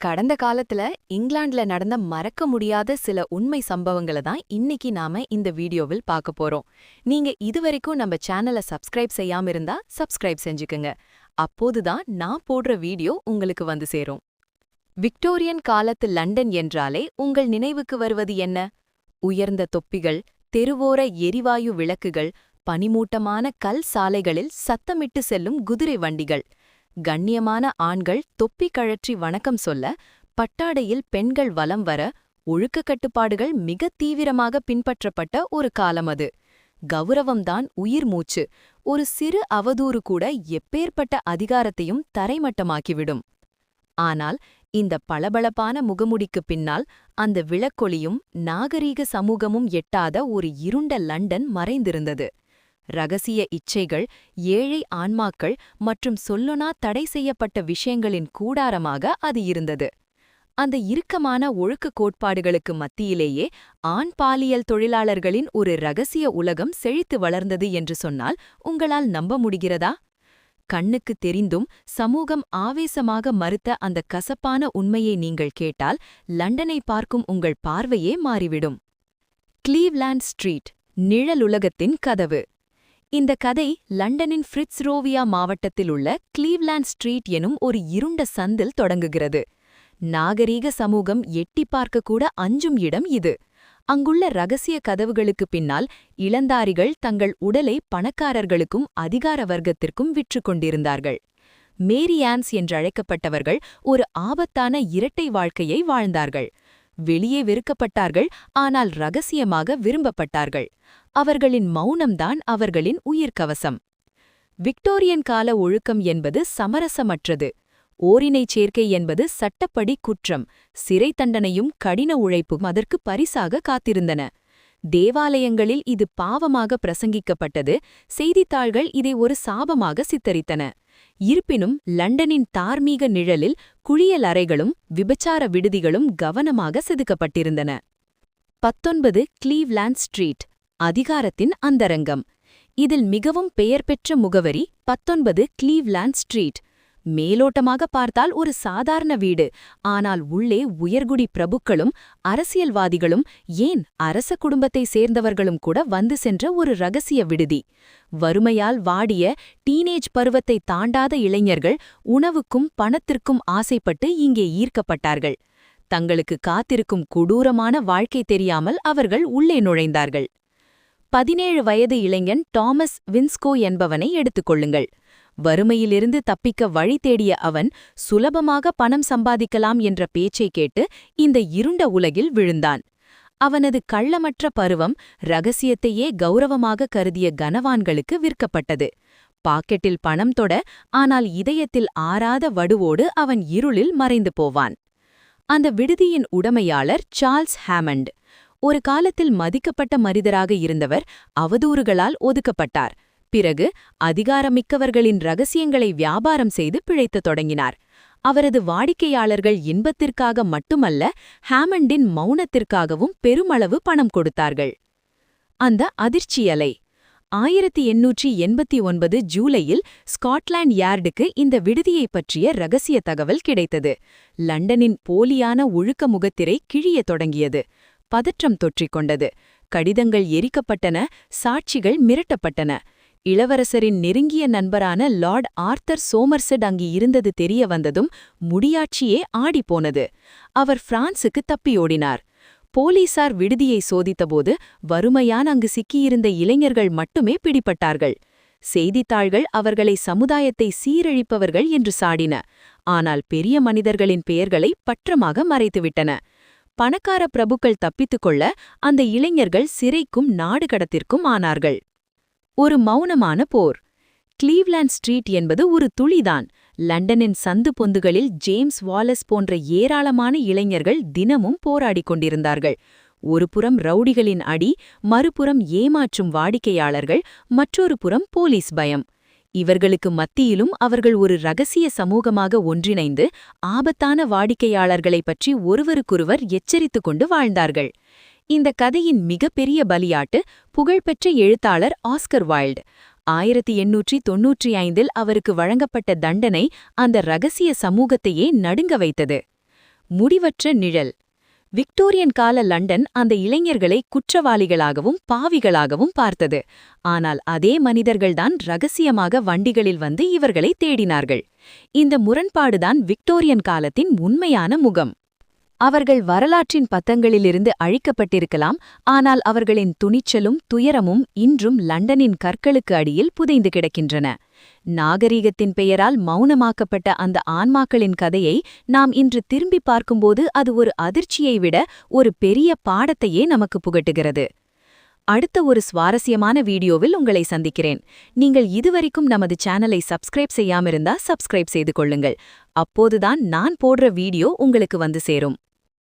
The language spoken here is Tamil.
கடந்த காலத்துல இங்கிலாந்துல நடந்த மறக்க முடியாத சில உண்மை சம்பவங்களை தான் இன்னைக்கு நாம இந்த வீடியோவில் பார்க்க போறோம். நீங்க இதுவரைக்கும் நம்ம சேனலை சப்ஸ்கிரைப் செய்யாம இருந்தா சப்ஸ்கிரைப் செஞ்சுக்குங்க. அப்போதுதான் நான் போடுற வீடியோ உங்களுக்கு வந்து சேரும். விக்டோரியன் காலத்து லண்டன் என்றாலே உங்கள் நினைவுக்கு வருவது என்ன? உயர்ந்த தொப்பிகள், தெருவோர எரிவாயு விளக்குகள், பனிமூட்டமான கல் சாலைகளில் சத்தமிட்டு செல்லும் குதிரை வண்டிகள். கண்ணியமான ஆண்கள் தொப்பி கழற்றி வணக்கம் சொல்ல, பட்டாடையில் பெண்கள் வலம் வர, ஒழுக்க கட்டுப்பாடுகள் மிக தீவிரமாக பின்பற்றப்பட்ட ஒரு காலம் அது. கௌரவம்தான் உயிர் மூச்சு. ஒரு சிறு அவதூறு கூட எப்பேற்பட்ட அதிகாரத்தையும் தரைமட்டமாக்கிவிடும். ஆனால் இந்த பளபளப்பான முகமுடிக்கு பின்னால் அந்த விளக்கொளியும் நாகரீக சமூகமும் எட்டாத ஒரு இருண்ட லண்டன் மறைந்திருந்தது. ரகசிய இச்சைகள், ஏழை ஆன்மாக்கள் மற்றும் சொல்லொணா தடை செய்யப்பட்ட விஷயங்களின் கூடாரமாக அது இருந்தது. அந்த இறுக்கமான ஒழுக்க கோட்பாடுகளுக்கு மத்தியிலேயே ஆண் பாலியல் தொழிலாளர்களின் ஒரு ரகசிய உலகம் செழித்து வளர்ந்தது என்று சொன்னால் உங்களால் நம்ப முடிகிறதா? கண்ணுக்கு தெரிந்தும் சமூகம் ஆவேசமாக மறுத்த அந்த கசப்பான உண்மையை நீங்கள் கேட்டால் லண்டனை பார்க்கும் உங்கள் பார்வையே மாறிவிடும். கிளீவ்லாண்ட் ஸ்ட்ரீட், நிழலுலகத்தின் கதவு. இந்த கதை லண்டனின் ஃபிட்ஸ்ரோவியா மாவட்டத்தில் உள்ள கிளீவ்லாண்ட் ஸ்ட்ரீட் எனும் ஒரு இருண்ட சந்தில் தொடங்குகிறது. நாகரீக சமூகம் எட்டி பார்க்கக்கூட அஞ்சும் இடம் இது. அங்குள்ள ரகசிய கதவுகளுக்கு பின்னால் இளந்தாரிகள் தங்கள் உடலை பணக்காரர்களுக்கும் அதிகார வர்க்கத்திற்கும் விற்று கொண்டிருந்தார்கள். மேரி ஆன்ஸ் என்றழைக்கப்பட்டவர்கள் ஒரு ஆபத்தான இரட்டை வாழ்க்கையை வாழ்ந்தார்கள். வெளியே வெறுக்கப்பட்டார்கள், ஆனால் ரகசியமாக விரும்பப்பட்டார்கள். அவர்களின் மௌனம்தான் அவர்களின் உயிர்க்கவசம். விக்டோரியன் கால ஒழுக்கம் என்பது சமரசமற்றது. ஓரினைச் சேர்க்கை என்பது சட்டப்படி குற்றம். சிறை தண்டனையும் கடின உழைப்பும் அதற்கு பரிசாக காத்திருந்தன. தேவாலயங்களில் இது பாவமாக பிரசங்கிக்கப்பட்டது. செய்தித்தாள்கள் இதை ஒரு சாபமாக சித்தரித்தன. இருப்பினும் லண்டனின் தார்மீக நிழலில் குளியல் அறைகளும் விபச்சார விடுதிகளும் கவனமாக செதுக்கப்பட்டிருந்தன. 19 கிளீவ்லாண்ட் ஸ்ட்ரீட், அதிகாரத்தின் அந்தரங்கம். இதில் மிகவும் பெயர் பெற்ற முகவரி 19 கிளீவ்லாண்ட் ஸ்ட்ரீட். மேலோட்டமாக பார்த்தால் ஒரு சாதாரண வீடு, ஆனால் உள்ளே உயர்குடி பிரபுக்களும் அரசியல்வாதிகளும், ஏன் அரச குடும்பத்தை சேர்ந்தவர்களும் கூட வந்து சென்ற ஒரு ரகசிய விடுதி. வறுமையால் வாடிய டீனேஜ் பருவத்தை தாண்டாத இளைஞர்கள் உணவுக்கும் பணத்திற்கும் ஆசைப்பட்டு இங்கே ஈர்க்கப்பட்டார்கள். தங்களுக்கு காத்திருக்கும் கொடூரமான வாழ்க்கை தெரியாமல் அவர்கள் உள்ளே நுழைந்தார்கள். 17 வயது இளைஞன் டாமஸ் வின்ஸ்கோ என்பவனை எடுத்துக்கொள்ளுங்கள். வறுமையிலிருந்து தப்பிக்க வழி தேடிய அவன் சுலபமாக பணம் சம்பாதிக்கலாம் என்ற பேச்சை கேட்டு இந்த இருண்ட உலகில் விழுந்தான். அவனது கள்ளமற்ற பருவம் ரகசியத்தையே கௌரவமாக கருதிய கனவான்களுக்கு விற்கப்பட்டது. பாக்கெட்டில் பணம் தொட, ஆனால் இதயத்தில் ஆறாத வடுவோடு அவன் இருளில் மறைந்து போவான். அந்த விடுதியின் உடைமையாளர் சார்ல்ஸ் ஹாமண்ட். ஒரு காலத்தில் மதிக்கப்பட்ட மனிதராக இருந்தவர் அவதூறுகளால் ஒதுக்கப்பட்டார். பிறகு அதிகாரமிக்கவர்களின் ரகசியங்களை வியாபாரம் செய்து பிழைக்கத் தொடங்கினார். அவரது வாடிக்கையாளர்கள் இன்பத்திற்காக மட்டுமல்ல, ஹாமண்டின் மௌனத்திற்காகவும் பெருமளவு பணம் கொடுத்தார்கள். அந்த அதிர்ச்சியலை 1889 ஜூலையில் ஸ்காட்லாண்ட் யார்டுக்கு இந்த விடுதியைப் பற்றிய ரகசிய தகவல் கிடைத்தது. லண்டனின் போலியான ஒழுக்க முகத்திரை கிழியத் தொடங்கியது. பதற்றம் தொற்றிக்கொண்டது. கடிதங்கள் எரிக்கப்பட்டன, சாட்சிகள் மிரட்டப்பட்டன. இளவரசரின் நெருங்கிய நண்பரான லார்ட் ஆர்தர் சோமர்செட் அங்கு இருந்தது தெரிய வந்ததும் முடியாட்சியே ஆடிப்போனது. அவர் பிரான்சுக்கு தப்பியோடினார். போலீசார் விடுதியை சோதித்தபோது வறுமையான அங்கு சிக்கியிருந்த இளைஞர்கள் மட்டுமே பிடிபட்டார்கள். செய்தித்தாள்கள் அவர்களை சமுதாயத்தை சீரழிப்பவர்கள் என்று சாடின. ஆனால் பெரிய மனிதர்களின் பெயர்களை பற்றமாக மறைத்துவிட்டன. பணக்கார பிரபுக்கள் தப்பித்துக்கொள்ள அந்த இளைஞர்கள் சிறைக்கும் நாடு கடத்திற்கும் ஆனார்கள். ஒரு மௌனமான போர். கிளீவ்லாண்ட் ஸ்ட்ரீட் என்பது ஒரு துளிதான். லண்டனின் சந்து பொந்துகளில் ஜேம்ஸ் வாலஸ் போன்ற ஏராளமான இளைஞர்கள் தினமும் போராடிக் கொண்டிருந்தார்கள். ஒருபுறம் ரவுடிகளின் அடி, மறுபுறம் ஏமாற்றும் வாடிக்கையாளர்கள், மற்றொரு புறம் போலீஸ் பயம். இவர்களுக்கு மத்தியிலும் அவர்கள் ஒரு ரகசிய சமூகமாக ஒன்றிணைந்து ஆபத்தான வாடிக்கையாளர்களைப் பற்றி ஒருவருக்கொருவர் எச்சரித்துக் கொண்டு வாழ்ந்தார்கள். இந்த கதையின் மிகப்பெரிய பலியாட்டு புகழ்பெற்ற எழுத்தாளர் ஆஸ்கர் வைல்ட். 1895இல் அவருக்கு வழங்கப்பட்ட தண்டனை அந்த ரகசிய சமூகத்தையே நடுங்க வைத்தது. முடிவற்ற நிழல். விக்டோரியன் கால லண்டன் அந்த இளைஞர்களை குற்றவாளிகளாகவும் பாவிகளாகவும் பார்த்தது. ஆனால் அதே மனிதர்கள்தான் ரகசியமாக வண்டிகளில் வந்து இவர்களை தேடினார்கள். இந்த முரண்பாடுதான் விக்டோரியன் காலத்தின் உண்மையான முகம். அவர்கள் வரலாற்றின் பத்தங்களிலிருந்து அழிக்கப்பட்டிருக்கலாம், ஆனால் அவர்களின் துணிச்சலும் துயரமும் இன்றும் லண்டனின் கற்களுக்கு அடியில் புதைந்து கிடக்கின்றன. நாகரீகத்தின் பெயரால் மௌனமாக்கப்பட்ட அந்த ஆன்மாக்களின் கதையை நாம் இன்று திரும்பி பார்க்கும்போது அது ஒரு அதிர்ச்சியை விட ஒரு பெரிய பாடத்தையே நமக்கு புகட்டுகிறது. அடுத்த ஒரு சுவாரஸ்யமான வீடியோவில் உங்களை சந்திக்கிறேன். நீங்கள் இதுவரைக்கும் நமது சேனலை சப்ஸ்கிரைப் செய்யாமிருந்தா சப்ஸ்கிரைப் செய்து கொள்ளுங்கள். அப்போதுதான் நான் போடுற வீடியோ உங்களுக்கு வந்து சேரும்.